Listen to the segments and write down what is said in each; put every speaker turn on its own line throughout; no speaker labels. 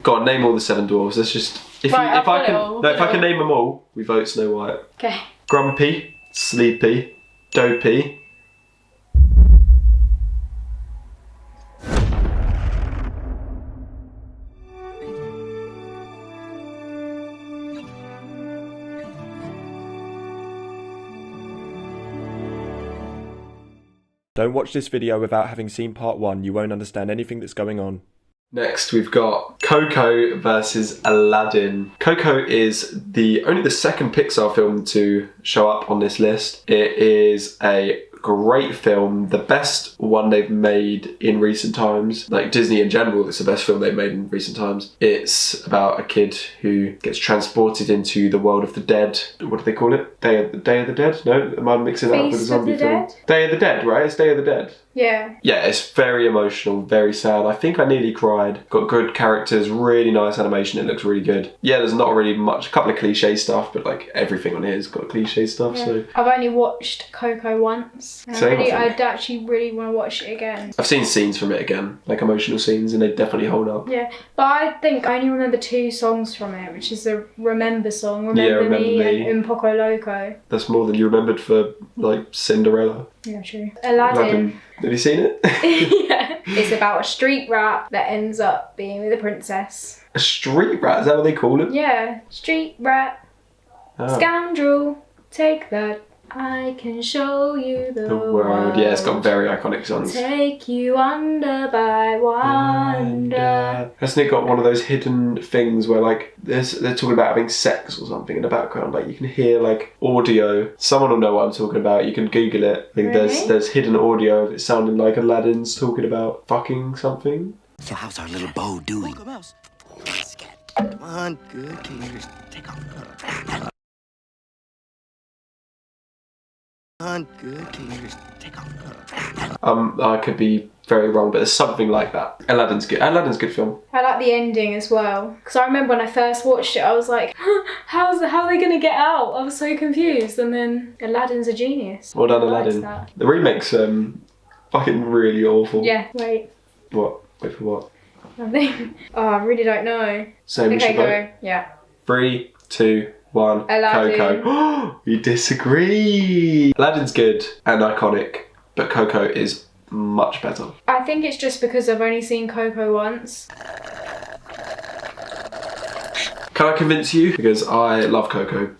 Go on, name all the 7 dwarves. Let's just... If I can name them all, we vote Snow White.
Okay.
Grumpy, Sleepy, Dopey.
Don't watch this video without having seen part 1, you won't understand anything that's going on.
Next we've got Coco versus Aladdin. Coco is only the second Pixar film to show up on this list. It is a great film, the best one they've made in recent times. Like Disney in general, it's the best film they've made in recent times. It's about a kid who gets transported into the world of the dead. What do they call it? Day of the Dead? No, am I mixing that up with a zombie film? Day of the Dead, right? It's Day of the Dead.
Yeah.
Yeah, it's very emotional, very sad. I think I nearly cried. Got good characters, really nice animation. It looks really good. Yeah, there's not really much, a couple of cliche stuff, but like everything on here has got cliche stuff. Yeah. So
I've only watched Coco once. I'd actually really want to watch it again.
I've seen scenes from it again, like emotional scenes, and they definitely hold up.
Yeah, but I think I only remember 2 songs from it, which is the Remember song, Remember Me, and Un Poco Loco.
That's more than you remembered for like Cinderella.
Yeah, true. Aladdin.
Have you seen it?
Yeah. It's about a street rat that ends up being with a princess.
A street rat? Is that what they call it?
Yeah. Street rat. Oh. Scoundrel. Take that. I can show you the world.
Yeah, it's got very iconic songs.
Take you under by wonder.
Hasn't it got one of those hidden things where like they're talking about having sex or something in the background? Like you can hear like audio. Someone will know what I'm talking about. You can Google it. Like,
really?
There's hidden audio of it sounding like Aladdin's talking about fucking something.
So how's our little bow doing? Come on, good. Can you just take off? Good. Can you just take off?
I could be very wrong, but there's something like that. Aladdin's good. Aladdin's a good film.
I like the ending as well, because I remember when I first watched it, I was like, how are they gonna get out? I was so confused, and then Aladdin's a genius.
Well done, Aladdin. The remake's fucking really awful.
Yeah. Wait.
What? Wait for what?
Nothing. Oh, I really don't know.
So we should
go. Yeah.
3, 2, 1.
Aladdin.
Coco. We disagree. Aladdin's good and iconic, but Coco is much better.
I think it's just because I've only seen Coco once.
Can I convince you? Because I love Coco.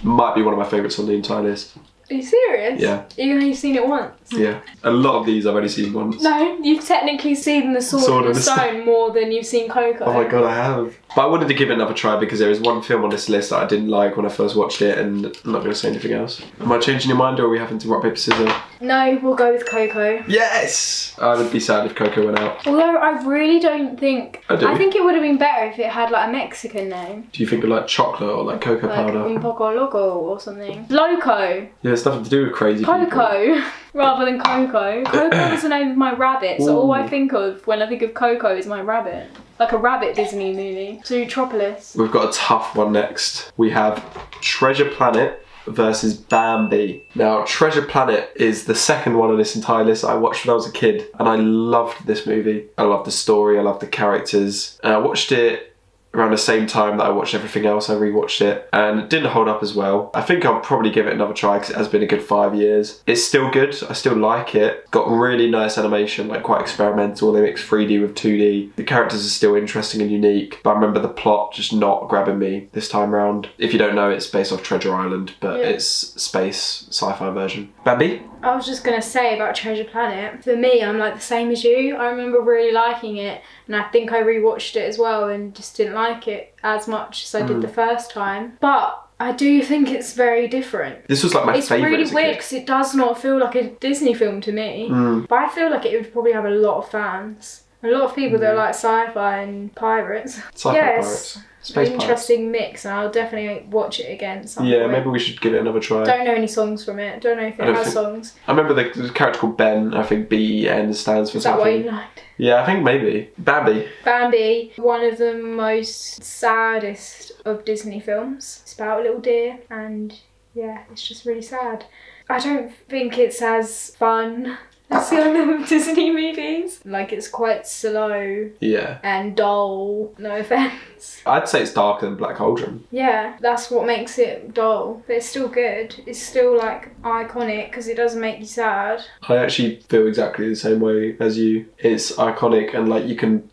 Might be one of my favourites on the entire list.
Are you serious?
Yeah.
You've only seen it once?
Yeah. A lot of these I've only seen once.
No, you've technically seen The Sword and the Stone more than you've seen Coco.
Oh my god, I have. But I wanted to give it another try because there is one film on this list that I didn't like when I first watched it, and I'm not going to say anything else. Am I changing your mind, or are we having to rock, paper, scissors?
No, we'll go with Coco.
Yes! I would be sad if Coco went out.
Although I really don't think...
I
think it would have been better if it had like a Mexican name.
Do you think of like chocolate or like cocoa powder?
Un Poco Loco or something. Loco.
Yeah, it's nothing to do with crazy
Coco.
people.
Rather than Coco. Coco was the name of my rabbit, so all I think of when I think of Coco is my rabbit. Like a rabbit Disney movie. Zootropolis.
We've got a tough one next. We have Treasure Planet versus Bambi. Now, Treasure Planet is the second one on this entire list I watched when I was a kid, and I loved this movie. I loved the story, I loved the characters. And I watched it around the same time that I watched everything else. I rewatched it and it didn't hold up as well. I think I'll probably give it another try because it has been a good 5 years. It's still good, I still like it. Got really nice animation, like quite experimental. They mix 3D with 2D. The characters are still interesting and unique, but I remember the plot just not grabbing me this time around. If you don't know, it's based off Treasure Island, but it's space sci-fi version. Bambi?
I was just going to say about Treasure Planet. For me, I'm like the same as you. I remember really liking it, and I think I rewatched it as well and just didn't like it as much as I did the first time. But I do think it's very different.
This was like my favourite.
It's really weird because it does not feel like a Disney film to me. But I feel like it would probably have a lot of fans. A lot of people that like sci-fi and pirates.
Sci-fi pirates. Space
interesting mix, and I'll definitely watch it again at some point.
Maybe we should give it another try.
Don't know any songs from it. Don't know if it has songs.
I remember the character called Ben. I think Ben stands for something.
Is that what you liked?
Yeah, I think maybe. Bambi.
Bambi, one of the most saddest of Disney films. It's about a little deer, and yeah, it's just really sad. I don't think it's as fun That's the other Disney movies. Like, it's quite slow
Yeah.
and dull. No offense.
I'd say it's darker than Black Cauldron.
Yeah, that's what makes it dull. But it's still good. It's still, like, iconic because it doesn't make you sad.
I actually feel exactly the same way as you. It's iconic and like I can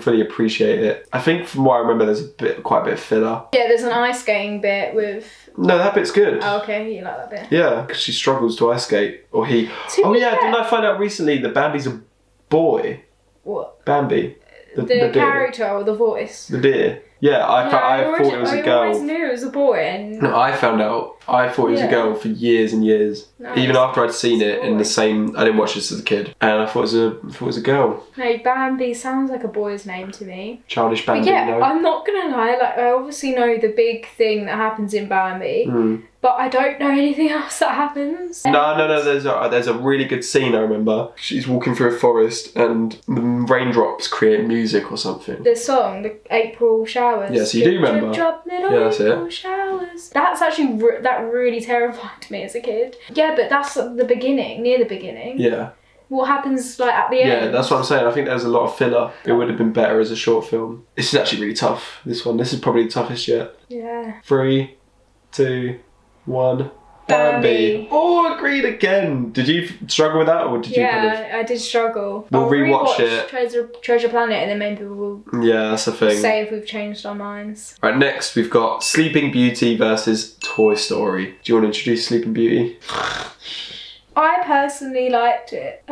fully appreciate it. I think from what I remember, there's quite a bit of filler.
Yeah, there's an ice skating bit with...
No, that bit's good.
Oh, okay, you like that bit.
Yeah, because she struggles to ice skate, or he. Oh yeah, didn't I find out recently that Bambi's a boy?
What?
Bambi.
The
deer.
character or the voice?
The deer. Yeah, I thought it was a girl.
I always knew it was a boy. And...
No, I found out. I thought it was a girl for years and years.
No,
even after I'd seen it in the same. I didn't watch this as a kid, and I thought it was a girl.
No, Bambi sounds like a boy's name to me.
Childish Bambi.
But yeah,
no?
I'm not gonna lie. Like, I obviously know the big thing that happens in Bambi, but I don't know anything else that happens.
No. There's a really good scene I remember. She's walking through a forest, and the raindrops create music or something.
The song, the April showers.
Yes, you do remember.
Drip, drop, little
that's
April
it.
showers. That's actually that really terrified me as a kid. Yeah, but that's the beginning, near the beginning.
Yeah.
What happens like at the end?
Yeah, that's what I'm saying. I think there's a lot of filler. It would have been better as a short film. This is actually really tough. This is probably the toughest yet.
Yeah.
3, 2, 1. Bambi. Oh, agreed again. Did you struggle with that, or did you kind of...
I did struggle.
We'll
I'll
rewatch
rewatch
it.
Treasure Planet, and then maybe we'll
Yeah, that's the thing.
say if we've changed our minds.
Right, next we've got Sleeping Beauty versus Toy Story. Do you want to introduce Sleeping Beauty?
I personally liked it.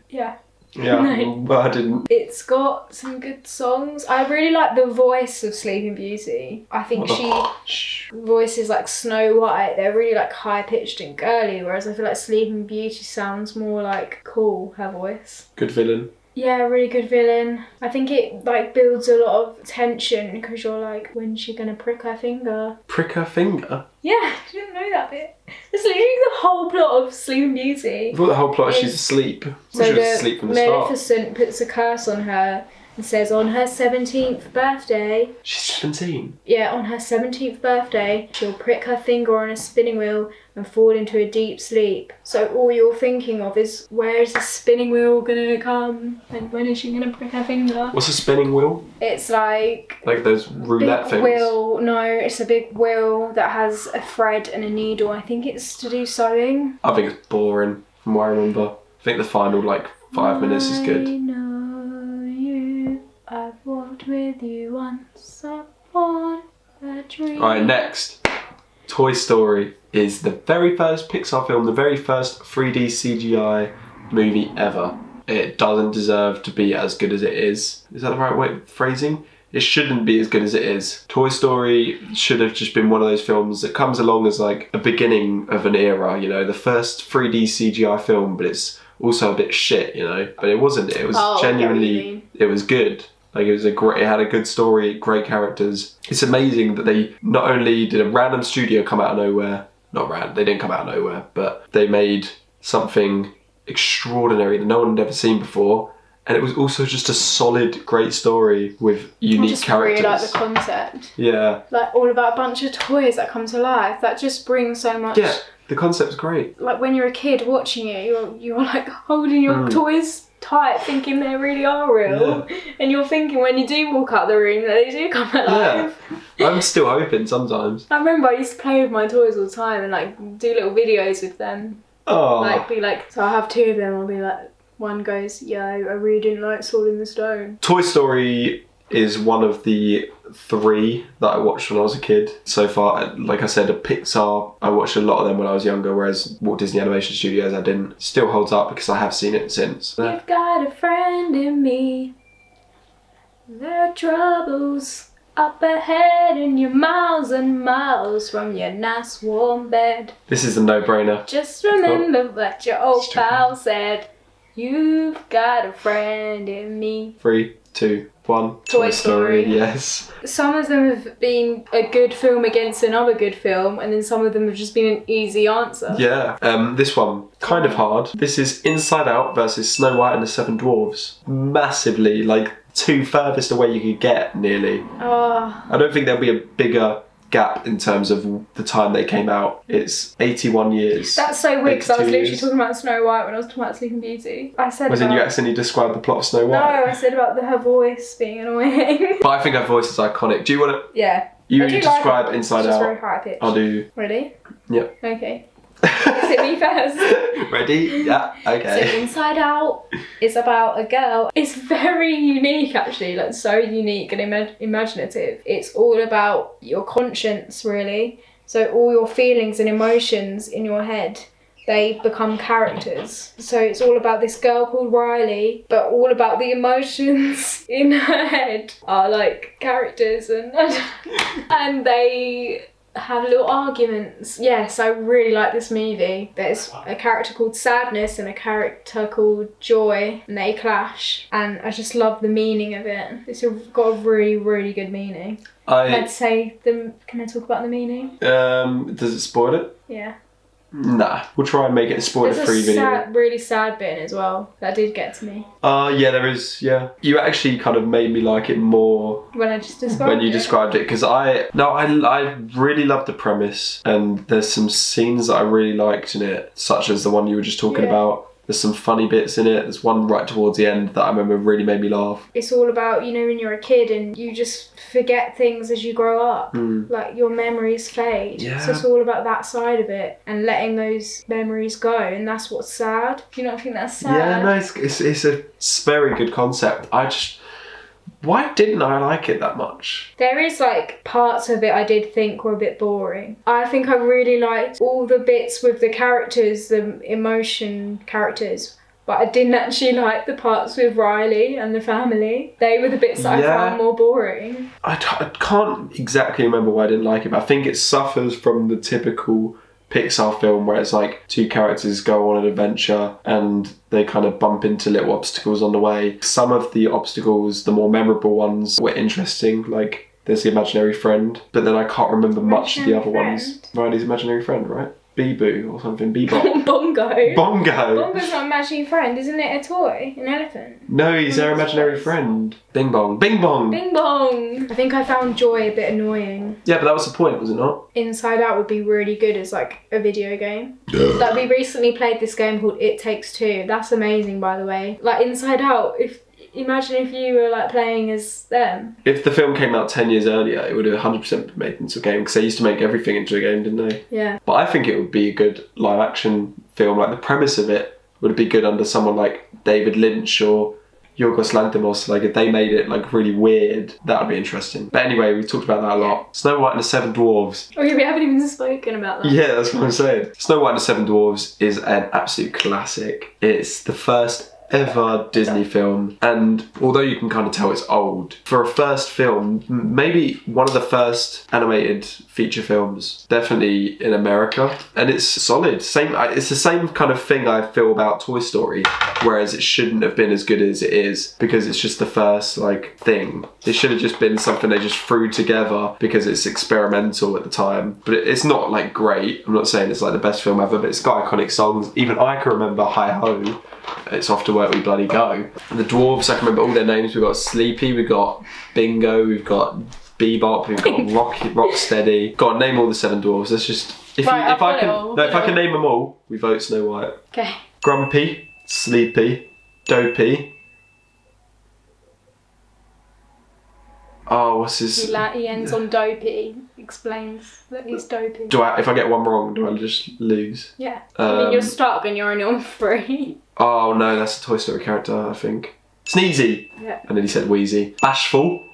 Yeah.
Yeah,
No.
but I didn't.
It's got some good songs. I really like the voice of Sleeping Beauty. I think she voices like Snow White. They're really like high pitched and girly, whereas I feel like Sleeping Beauty sounds more like cool, her voice.
Good villain.
Yeah, really good villain. I think it like builds a lot of tension because you're like, when's she gonna prick her finger?
Prick her finger?
Yeah, I didn't know that bit. It's literally the whole plot of Sleeping Beauty.
I thought the whole plot is she's asleep.
So
She was asleep from the start.
Maleficent puts a curse on her and says on her 17th birthday...
She's 17.
Yeah, on her 17th birthday, she'll prick her finger on a spinning wheel and fall into a deep sleep. So all you're thinking of is, where is the spinning wheel gonna come? And when is she gonna prick her finger?
What's a spinning wheel?
It's like
those roulette
big
things?
wheel. No, it's a big wheel that has a thread and a needle. I think it's to do sewing.
I think it's boring from what I remember. I think the final 5 minutes is good.
I know you. I've walked with you once upon a dream.
Alright, next. Toy Story is the very first Pixar film, the very first 3D CGI movie ever. It doesn't deserve to be as good as it is. Is that the right way of phrasing? It shouldn't be as good as it is. Toy Story should have just been one of those films that comes along as like a beginning of an era, you know, the first 3D CGI film, but it's also a bit shit, you know. But it wasn't. It was genuinely, it was good. Like it had a good story, great characters. It's amazing that they not only did a random studio come out of nowhere, they didn't come out of nowhere, but they made something extraordinary that no one had ever seen before. And it was also just a solid, great story with unique characters.
I just really like the concept.
Yeah.
Like all about a bunch of toys that come to life. That just brings so much.
Yeah, the concept's great.
Like when you're a kid watching it, you're like holding your toys tight, thinking they really are real. Yeah. And you're thinking when you do walk out the room that they do come alive.
Yeah. I'm still hoping sometimes.
I remember I used to play with my toys all the time and like do little videos with them.
Oh.
So I have 2 of them. I'll be like, one goes, yeah, I really didn't like Sword in the Stone.
Toy Story is one of the 3 that I watched when I was a kid. So far, like I said, Pixar, I watched a lot of them when I was younger, whereas Walt Disney Animation Studios I didn't. Still holds up because I have seen it since.
You've got a friend in me. There are troubles up ahead and you're miles and miles from your nice warm bed.
This is a no-brainer.
Just remember what your old pal said. You've got a friend in me.
3, 2, 1.
Toy Story.
Yes.
Some of them have been a good film against another good film, and then some of them have just been an easy answer.
Yeah. This one, kind of hard. This is Inside Out versus Snow White and the 7 Dwarfs. Massively, 2 furthest away you could get, nearly.
Oh.
I don't think there'll be a bigger gap in terms of the time they came out. It's 81 years.
That's so weird because I was
82
literally
years.
talking about Snow White when I was talking about Sleeping Beauty. I said
Was in you
about...
accidentally described the plot of Snow
No,
White?
I said about her voice being annoying.
But I think her voice is iconic. Do you want to...
Yeah.
You
I do
describe
like it.
Inside
It's just
Out.
very high pitched.
I'll do...
Ready?
Yep.
Okay. Is it me first?
Ready? Yeah.
So
Okay.
Inside Out is about a girl. It's very unique actually, like so unique and imaginative. It's all about your conscience really. So all your feelings and emotions in your head, they become characters. So it's all about this girl called Riley, but all about the emotions in her head are like characters and they have little arguments. Yes, I really like this movie. There's a character called Sadness and a character called Joy, and they clash. And I just love the meaning of it. It's got a really, really good meaning. Can I talk about the meaning?
Does it spoil it?
Yeah.
Nah. We'll try and make it a spoiler-free
There's a
video.
really sad bit as well. That did get to me.
Yeah, there is, yeah. You actually kind of made me like it more
When I just described
when you described it, because I really loved the premise, and there's some scenes that I really liked in it, such as the one you were just talking about. There's some funny bits in it. There's one right towards the end that I remember really made me laugh.
It's all about, you know, when you're a kid and you just forget things as you grow up. Like your memories fade.
Yeah.
So it's all about that side of it and letting those memories go, and that's what's sad. Do you not think that's sad?
Yeah, no, it's a very good concept. Why didn't I like it that much?
There is like parts of it I did think were a bit boring. I think I really liked all the bits with the characters, the emotion characters, but I didn't actually like the parts with Riley and the family. They were the bits that I found more boring.
I can't exactly remember why I didn't like it, but I think it suffers from the typical Pixar film where it's like two characters go on an adventure and they kind of bump into little obstacles on the way. Some of the obstacles, the more memorable ones, were interesting, like there's the imaginary friend, but then I can't remember much of the other ones. Riley's imaginary friend, right? Bee-Boo or something, Bebop.
Bongo.
Bongo!
Bongo's not an imaginary friend, isn't it a toy? An elephant?
No, he's their imaginary friend. Bing bong. Bing bong!
Bing bong! I think I found Joy a bit annoying.
Yeah, but that was the point, was it not?
Inside Out would be really good as like a video game. Like we recently played this game called It Takes Two. That's amazing, by the way. Like Inside Out, imagine if you were like playing as them.
If the film came out 10 years earlier, it would have 100% been made into a game, because they used to make everything into a game, didn't they?
Yeah.
But I think it would be a good live action film. Like the premise of it would be good under someone like David Lynch or Yorgos Lanthimos. Like if they made it like really weird, that would be interesting. But anyway, we've talked about that a lot. Snow White and the Seven Dwarfs.
Oh yeah, we haven't even spoken about that.
Yeah, that's what I'm saying. Snow White and the Seven Dwarfs is an absolute classic. It's the first ever Disney film, and although you can kind of tell it's old, for a first film, maybe one of the first animated feature films, definitely in America, and it's solid. It's the same kind of thing I feel about Toy Story, whereas it shouldn't have been as good as it is because it's just the first like thing. It should have just been something they just threw together because it's experimental at the time, but it's not like great. I'm not saying it's like the best film ever, but it's got iconic songs. Even I can remember Hi Ho. It's Off to Work We Bloody Go. And the dwarves, I can remember all their names. We've got Sleepy, we've got Bingo, we've got Bebop, we've got Rocksteady. Got to name all the seven dwarves. Let's just if I can name them all, we vote Snow White.
Okay.
Grumpy, Sleepy, Dopey. Oh, what's his?
He ends on dopey. Explains that he's dopey.
If I get one wrong, do I just lose?
Yeah. I mean, you're stuck and you're only on 3.
Oh no, that's a Toy Story character, I think. Sneezy.
Yeah.
And then he said Wheezy. Bashful.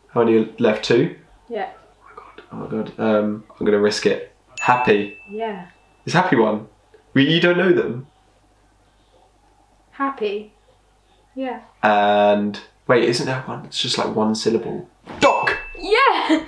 How many left? 2?
Yeah.
Oh my god. I'm gonna risk it. Happy.
Yeah.
Is Happy one? You don't know them.
Happy. Yeah.
And wait, isn't there one? It's just like one syllable. Doc.
Yeah.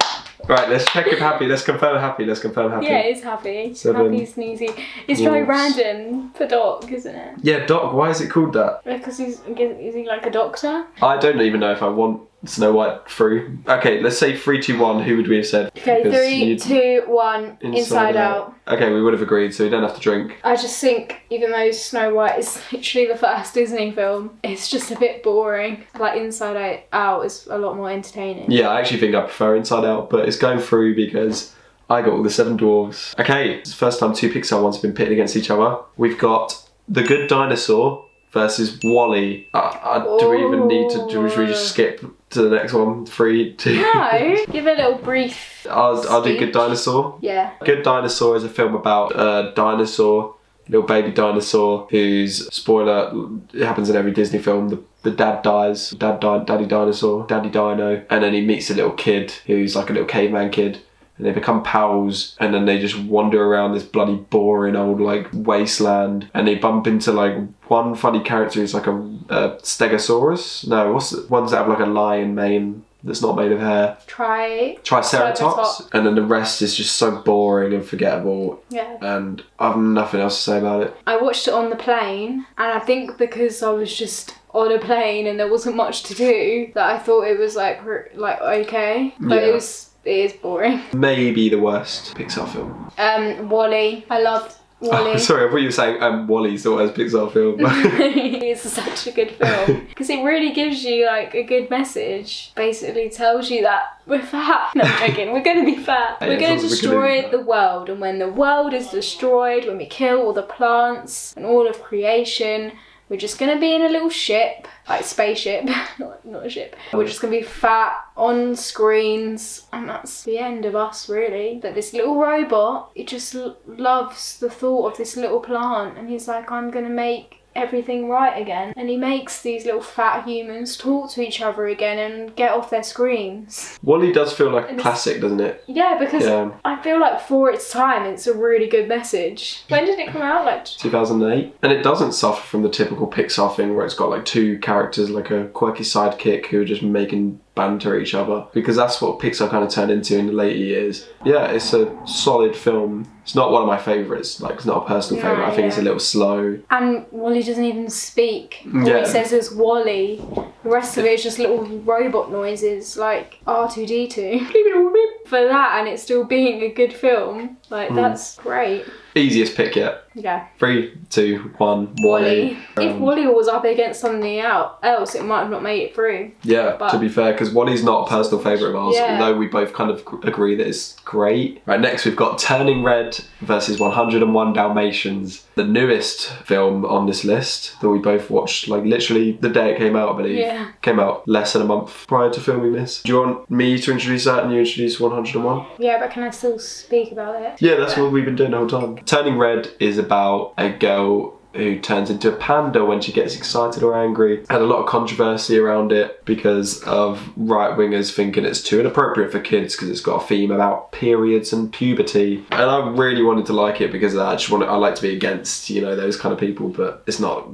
Right, let's check if Happy. Let's confirm Happy.
Yeah, it's Happy.
7
Happy, Sneezy. It's very random for Doc, isn't it?
Yeah, Doc. Why is it called that?
Because is he like a doctor?
I don't even know if I want Snow White through. Okay, let's say 3, 2, 1. Who would we have said?
Okay,
Because
3, 2, 1. Inside Out.
Okay, we would have agreed, so you don't have to drink.
I just think, even though Snow White is literally the first Disney film, it's just a bit boring. Like, Inside Out is a lot more entertaining.
Yeah, I actually think I prefer Inside Out, but it's going through because I got all the 7 Dwarfs. Okay, it's the first time 2 Pixar ones have been pitted against each other. We've got The Good Dinosaur versus Wall-E. Do we even need to? Should we just skip to the next one? 3, 2.
No, give a little brief.
I'll do
speech.
Good Dinosaur.
Yeah.
Good Dinosaur is a film about a dinosaur, little baby dinosaur, whose, spoiler, it happens in every Disney film, the dad dies, daddy dinosaur, daddy dino, and then he meets a little kid who's like a little caveman kid. And they become pals, and then they just wander around this bloody boring old like wasteland, and they bump into like one funny character who's like a stegosaurus. No, what's the ones that have like a lion mane that's not made of hair? Triceratops. And then the rest is just so boring and forgettable.
Yeah.
And I have nothing else to say about it.
I watched it on the plane, and I think because I was just on a plane and there wasn't much to do, that I thought it was like okay, but
Yeah.
It is boring.
Maybe the worst Pixar film.
Wall-E. I loved Wall-E.
Oh, sorry, I thought you were saying Wall-E's the worst Pixar film.
It's such a good film because it really gives you like a good message. Basically tells you that we're fat. No, I'm joking. We're going to be fat.
Yeah,
We're going to
we're
destroy
gonna be
the world, and when the world is destroyed, when we kill all the plants and all of creation, we're just going to be in a little ship, like spaceship, not a ship. We're just going to be fat on screens, and that's the end of us, really. But this little robot, it just loves the thought of this little plant, and he's like, I'm going to make everything right again. And he makes these little fat humans talk to each other again and get off their screens.
Wall-E does feel like a classic, doesn't it?
Yeah, because
Yeah.
I feel like for its time, it's a really good message. When did it come out? Like
2008. And it doesn't suffer from the typical Pixar thing where it's got like 2 characters, like a quirky sidekick who are just making banter each other, because that's what Pixar kind of turned into in the later years. Yeah, it's a solid film. It's not one of my favourites, like it's not a personal favourite. I think it's a little slow.
And Wall-E doesn't even speak. All
Yeah.
he says is Wall-E. The rest of it is just little robot noises like R2-D2. For that, and it still being a good film, like that's great.
Easiest pick yet.
Yeah.
3, 2, 1.
Wall-E. If Wall-E was up against something else, it might have not made it through.
Yeah,
But-
to be fair, because Wall-E's not a personal favourite of ours,
Yeah.
although we both kind of agree that it's great. Right, next we've got Turning Red versus 101 Dalmatians, the newest film on this list that we both watched like literally the day it came out, I believe.
Yeah.
Came out less than a month prior to filming this. Do you want me to introduce that and you introduce 101?
Yeah, but can I still speak about it?
Yeah, that's what we've been doing the whole time. Turning Red is about a girl who turns into a panda when she gets excited or angry. Had a lot of controversy around it because of right-wingers thinking it's too inappropriate for kids because it's got a theme about periods and puberty. And I really wanted to like it because I like to be against, those kind of people, but it's not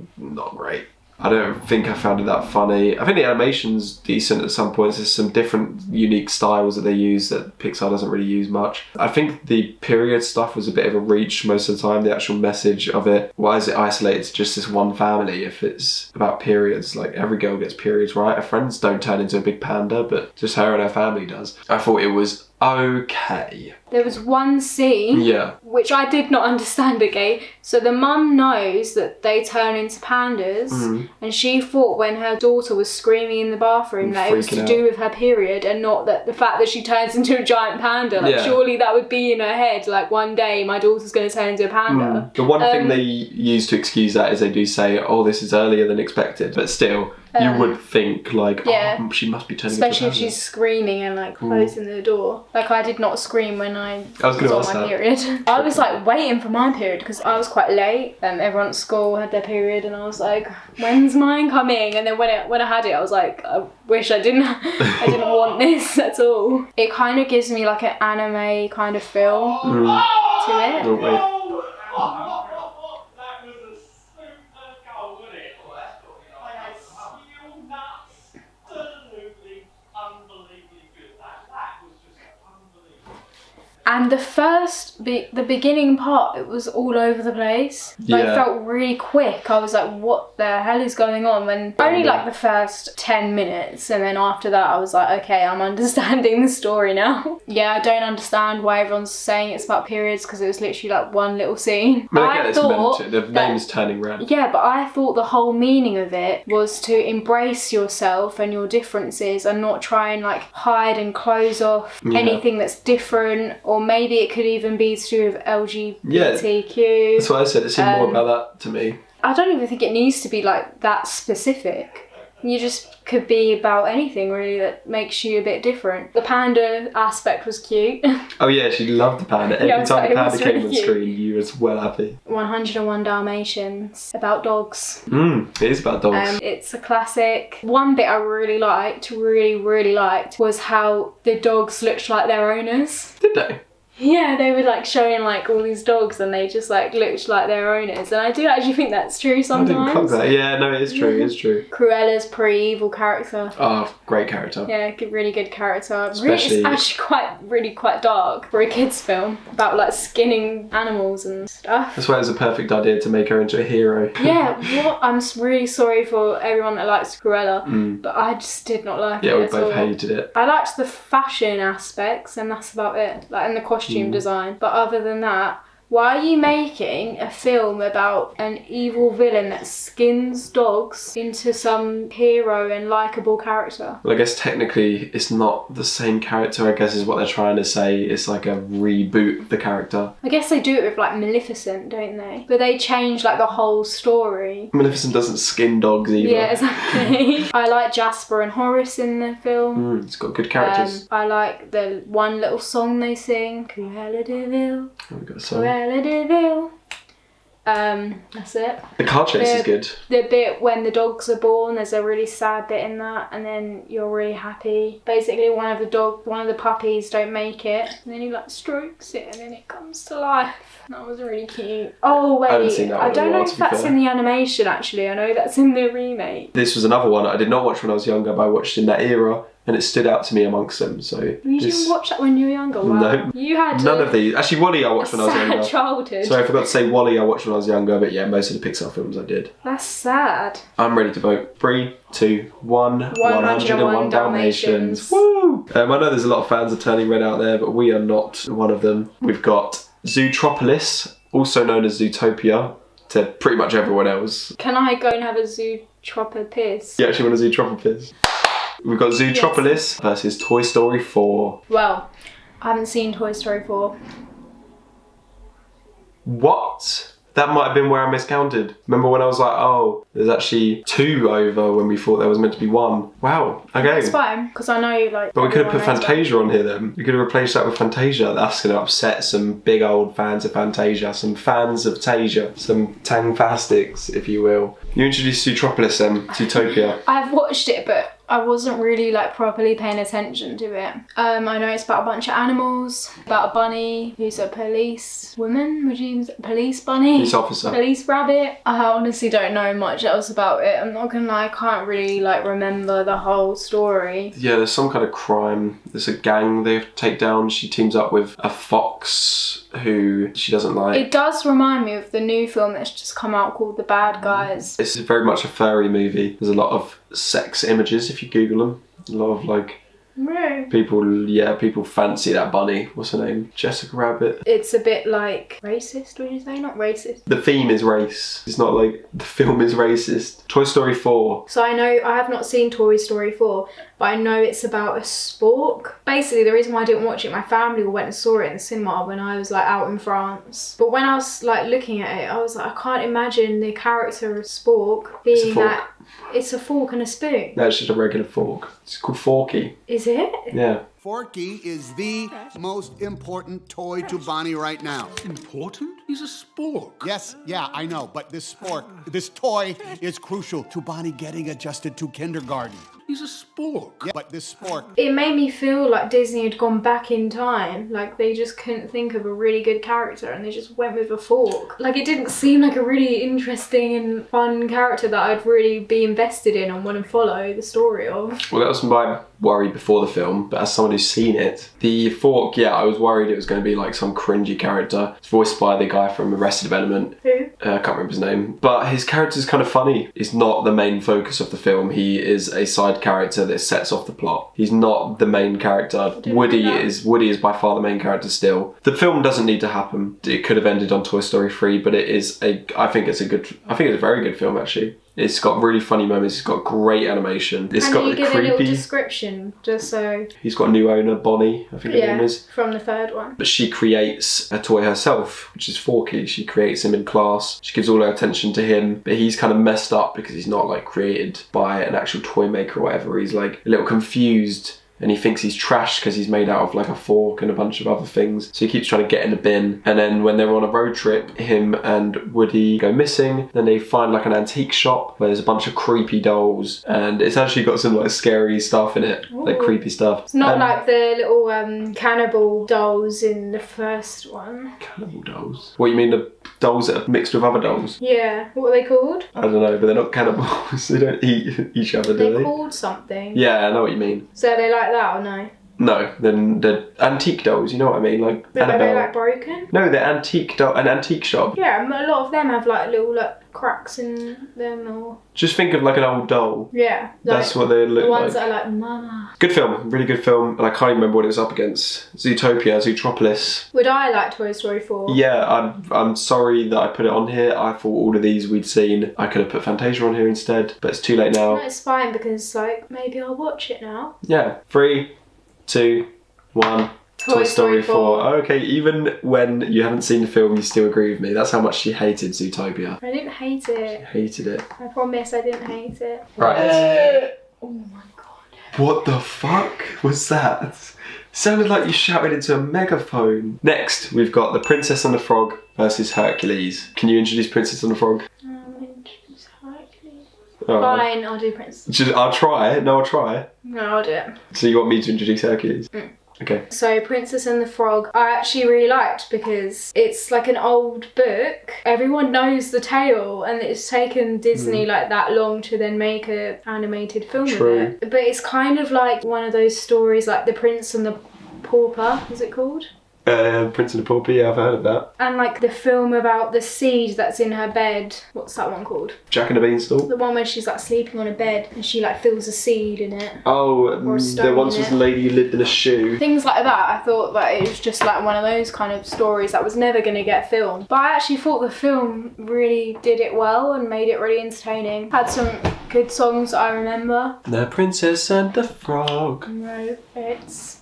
great. I don't think I found it that funny. I think the animation's decent at some points. There's some different unique styles that they use that Pixar doesn't really use much. I think the period stuff was a bit of a reach most of the time, the actual message of it. Why is it isolated to just this one family if it's about periods? Like, every girl gets periods, right? Her friends don't turn into a big panda, but just her and her family does. I thought it was okay.
There was one scene which I did not understand, okay? So the mum knows that they turn into pandas, and she thought when her daughter was screaming in the bathroom that it was to do with her period and not that the fact that she turns into a giant panda. Like, surely that would be in her head, like, one day my daughter's going to turn into a panda.
The one thing they use to excuse that is they do say, oh, this is earlier than expected, but still, you would think, like, oh, she must be turning into a panda.
Especially if she's screaming and, like, closing the door. Like, I did not scream when I was on my period. I was, like, waiting for my period because I was quite late. Everyone at school had their period and I was like, when's mine coming? And then when I had it, I was like, I wish I didn't want this at all. It kind of gives me, like, an anime kind of feel to it.
Oh, wait.
And the beginning part, it was all over the place. Like,
Yeah.
it felt really quick. I was like, what the hell is going on? When only like the first 10 minutes, and then after that I was like, okay, I'm understanding the story now. Yeah, I don't understand why everyone's saying it's about periods, because it was literally like one little scene.
I get it's meant to. The name's turning red.
Yeah, but I thought the whole meaning of it was to embrace yourself and your differences and not try and like hide and close off anything that's different, or maybe it could even be to do with LGBTQ.
That's what I said. It seemed more about that to me.
I don't even think it needs to be like that specific. You just could be about anything really that makes you a bit different. The panda aspect was cute.
Oh yeah, she loved the panda. Every time the panda came on
cute.
screen, you was well happy.
101 Dalmatians, about dogs.
It is about dogs.
It's a classic. One bit I really liked, was how the dogs looked like their owners.
Did they?
Yeah, they were like showing like all these dogs and they just like looked like their owners, and I do actually think that's true sometimes.
I didn't clock that. Yeah, no, it is true. It is true.
Cruella's pretty evil character.
Oh, great character.
Yeah, really good character.
Especially-
It's actually quite dark for a kids' film about like skinning animals and stuff.
That's why it's a perfect idea to make her into a hero.
Yeah, I'm really sorry for everyone that likes Cruella, but I just did not like it
Yeah, we
at
both
all.
hated it.
I liked the fashion aspects, and that's about it. Like, and the costume design. But other than that, why are you making a film about an evil villain that skins dogs into some hero and likeable character?
Well, I guess technically it's not the same character, I guess is what they're trying to say. It's like a reboot of the character.
I guess they do it with like Maleficent, don't they? But they change like the whole story.
Maleficent doesn't skin dogs either.
Yeah, exactly. I like Jasper and Horace in the film.
It's got good characters.
I like the one little song they sing, Cruella de Vil.
Oh, we got a song.
Cruella de Vil. That's it.
The car chase is good.
The bit when the dogs are born, there's a really sad bit in that, and then you're really happy. Basically, one of the puppies don't make it, and then he like strokes it, and then it comes to life. That was really cute. Oh wait,
I haven't seen that one
I don't
in a
know
while,
if
to be
that's
fair.
in the animation actually. I know that's in the remake.
This was another one I did not watch when I was younger, but I watched in that era, and it stood out to me amongst them. So
You didn't watch that when you were younger? Wow.
No.
You had
none of these. Actually, Wall-E I watched when I was
sad
younger.
childhood.
Sorry, I forgot to say Wall-E I watched when I was younger, but yeah, most of the Pixar films I did.
That's sad.
I'm ready to vote. 3, 2, 1.
101 Dalmatians.
Woo! I know there's a lot of fans of Turning Red out there, but we are not one of them. We've got Zootropolis, also known as Zootopia, to pretty much everyone else.
Can I go and have a Zootropper piss?
You actually want a Zootropolis? We've got Zootropolis versus Toy Story 4.
Well, I haven't seen Toy Story 4.
What? That might have been where I miscounted. Remember when I was like, oh, there's actually 2 over when we thought there was meant to be 1. Wow, okay.
It's fine, because I know, like...
But we could have put
everyone knows
Fantasia on here then. We could have replaced that with Fantasia. That's going to upset some big old fans of Fantasia, some fans of Tasia, some Tangfastics, if you will. You introduced Zootropolis then, Zootopia.
I've watched it, but I wasn't really like properly paying attention to it. I know it's about a bunch of animals, about a bunny who's a police woman, would you say police bunny?
Police officer.
Police rabbit. I honestly don't know much else about it. I'm not gonna lie, I can't really like remember the whole story.
Yeah, there's some kind of crime. There's a gang they have to take down. She teams up with a fox who she doesn't like.
It does remind me of the new film that's just come out called The Bad Guys.
It's very much a furry movie. There's a lot of sex images if you Google them. A lot of like people fancy that bunny. What's her name? Jessica Rabbit.
It's a bit like racist, would you say? Not racist.
The theme is race. It's not like the film is racist. Toy Story 4.
So I know, I have not seen Toy Story 4, but I know it's about a spork. Basically, the reason why I didn't watch it, my family went and saw it in the cinema when I was like out in France. But when I was like looking at it, I was like, I can't imagine the character of Spork being that. It's a fork and a spoon.
No, it's just a regular fork. It's called Forky.
Is it?
Yeah.
Forky is the most important toy to Bonnie right now.
Important? He's a spork.
Yes, yeah, I know, but this toy is crucial to Bonnie getting adjusted to kindergarten.
He's a spork.
Yeah, but this spork...
It made me feel like Disney had gone back in time. Like they just couldn't think of a really good character and they just went with a fork. Like it didn't seem like a really interesting and fun character that I'd really be invested in and want to follow the story of.
Well, that was by worried before the film, but as someone who's seen it, the fork, yeah, I was worried it was going to be like some cringy character. It's voiced by the guy from Arrested Development.
Who?
I can't remember his name. But his character's kind of funny. He's not the main focus of the film. He is a side character that sets off the plot. He's not the main character. Woody is by far the main character still. The film doesn't need to happen. It could have ended on Toy Story 3, but I think it's a very good film actually. It's got really funny moments. It's got great animation. It's got
you
the
give
creepy.
a little description, just so.
He's got a new owner, Bonnie, I think her name is.
From the third one.
But she creates a toy herself, which is Forky. She creates him in class. She gives all her attention to him, but he's kind of messed up because he's not like created by an actual toy maker or whatever. He's like a little confused. And he thinks he's trash because he's made out of like a fork and a bunch of other things. So he keeps trying to get in the bin. And then when they're on a road trip, him and Woody go missing. Then they find like an antique shop where there's a bunch of creepy dolls. And it's actually got some like scary stuff in it.
Ooh.
Like creepy stuff.
It's not like the little cannibal dolls in the first one.
Cannibal dolls? What, you mean the dolls that are mixed with other dolls?
Yeah. What are they called?
I don't know, but they're not cannibals. They don't eat each other, do they?
They're called something.
Yeah, I know what you mean.
So they like that or no?
No, then they're antique dolls, you know what I mean? Like
But are
Annabelle.
they like broken?
No, they're an antique shop.
Yeah, a lot of them have like little cracks in them or...
Just think of like an old doll.
Yeah.
That's what they look
the ones
like.
that are like, mama.
Good film, really good film, and I can't even remember what it was up against. Zootopia, Zootropolis.
Would I like Toy Story 4?
Yeah, I'm sorry that I put it on here. I thought all of these we'd seen. I could have put Fantasia on here instead, but it's too late now.
No, it's fine because like maybe I'll watch it now.
Yeah, 3, 2, 1. Toy Story 4. Okay, even when you haven't seen the film, you still agree with me. That's how much she hated Zootopia.
I didn't hate it.
Hated it.
I promise I didn't hate it.
Right.
Oh my god.
What the fuck was that? Sounded like you shouted into a megaphone. Next, we've got The Princess and the Frog versus Hercules. Can you introduce Princess and the Frog?
Introduce Hercules.
Oh.
Fine, I'll do Princess.
I'll try. No, I'll try.
No, I'll do it.
So you want me to introduce Hercules? Okay.
So Princess and the Frog I actually really liked because it's like an old book. Everyone knows the tale and it's taken Disney like that long to then make a animated film of it. But it's kind of like one of those stories like The Prince and the Pauper, is it called?
Prince and the Pauper, yeah, I've heard of that.
And like the film about the seed that's in her bed. What's that one called?
Jack and the Beanstalk?
The one where she's like sleeping on a bed and she like feels a seed in it.
Oh, there once
in
was
it.
a lady who lived in a shoe.
Things like that. I thought that it was just like one of those kind of stories that was never going to get filmed. But I actually thought the film really did it well and made it really entertaining. Had some good songs that I remember.
The Princess and the Frog.
No, it's...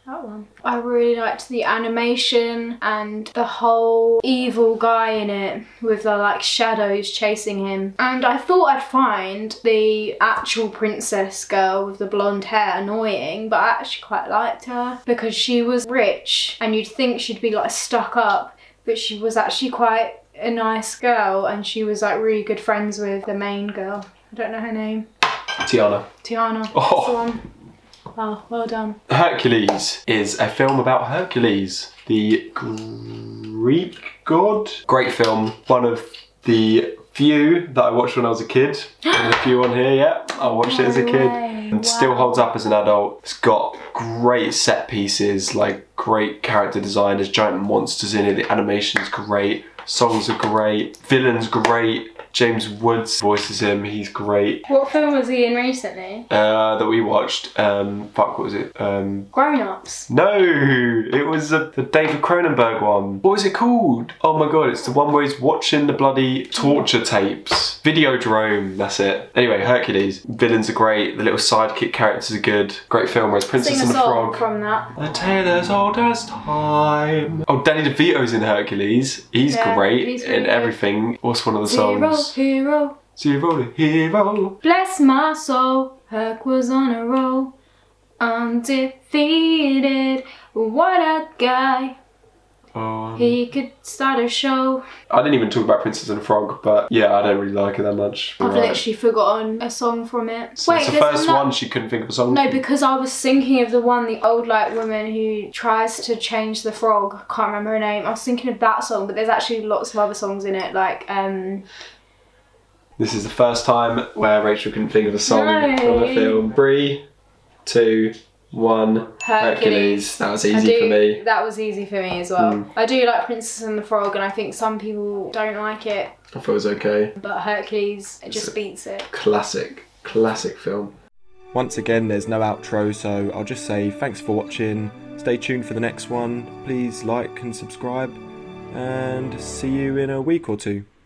that one. I really liked the animation and the whole evil guy in it with the like shadows chasing him. And I thought I'd find the actual princess girl with the blonde hair annoying, but I actually quite liked her because she was rich and you'd think she'd be like stuck up, but she was actually quite a nice girl and she was like really good friends with the main girl. I don't know her name.
Tiana.
Tiana.
Oh.
That's the one. Wow, well done.
Hercules is a film about Hercules, the Greek god. Great film. One of the few that I watched when I was a kid. And a few on here, yeah. I watched it as a kid. And still holds up as an adult. It's got great set pieces, like great character design. There's giant monsters in it. The animation's great. Songs are great. Villain's great. James Woods voices him, he's great.
What film was he in recently?
That we watched, what was it?
Grown Ups.
No, it was the David Cronenberg one. What was it called? Oh my god, it's the one where he's watching the bloody torture tapes. Videodrome, that's it. Anyway, Hercules. Villains are great, the little sidekick characters are good. Great film, whereas Princess
Sing a
and the
song
Frog.
from that.
A tale as old as time. Oh, Danny DeVito's in Hercules. He's
Yeah,
great
he's really
in
good.
everything. What's one of the songs?
Hero.
Zero the hero.
Bless my soul. Herc was on a roll. Undefeated. What a guy. He could start a show.
I didn't even talk about Princess and the Frog, but yeah, I don't really like it that much.
I've
Right.
literally forgotten a song from it.
So it's the
there's
first
another-
one she couldn't think of a song.
No, because I was thinking of the old like woman who tries to change the frog. I can't remember her name. I was thinking of that song, but there's actually lots of other songs in it, like
This is the first time where Rachel couldn't think of a song
No.
from a film. 3, 2, 1. Hercules. That was easy for me.
That was easy for me as well. I do like Princess and the Frog, and I think some people don't like it.
I thought it was okay.
But Hercules, it just beats it.
Classic film.
Once again, there's no outro, so I'll just say thanks for watching. Stay tuned for the next one. Please like and subscribe, and see you in a week or two.